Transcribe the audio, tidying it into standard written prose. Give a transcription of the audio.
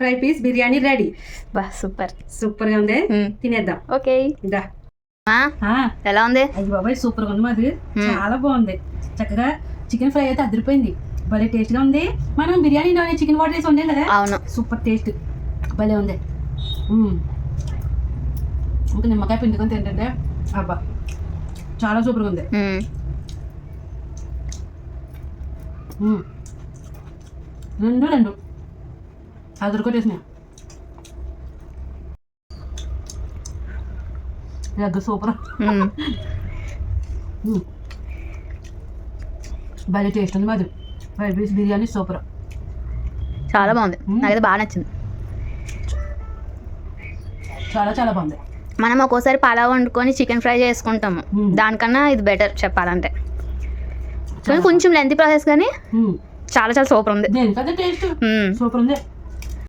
Fry piece biryani ready. బా super super గా ఉంది, తినేద్దాం. ఓకే ఇదా ఎలా ఉంది? అయ్యి బాబాయ్ సూపర్ గా ఉంది మాది, చాలా బాగుంది. చక్కగా చికెన్ ఫ్రై అయితే అదిరిపోయింది, భలే టేస్ట్ గా ఉంది. మనం బిర్యానీలోనే చికెన్ వాటర్ వేసి వండాం కదా, అవును సూపర్ టేస్ట్, భలే ఉంది. ఇంకా నిమ్మకాయ పిండుకొని తింటే అబ్బా చాలా సూపర్గా ఉంది. రెండు అదురుకొట్టేసినా సూపర్, భలే టేస్ట్ ఉంది మాది. ఫ్రై పీస్ బిర్యానీ సూపర్, చాలా బాగుంది, నాకైతే బాగా నచ్చింది. చాలా చాలా బాగుంది. మనం ఒక్కోసారి పలావ్ వండుకొని చికెన్ ఫ్రై చేసుకుంటాము, దానికన్నా ఇది బెటర్ చెప్పాలంటే. కొంచెం లెంతీ ప్రాసెస్ కానీ చాలా చాలా సూపర్ ఉంది. దేనికదే టేస్ట్ సూపర్ ఉంది.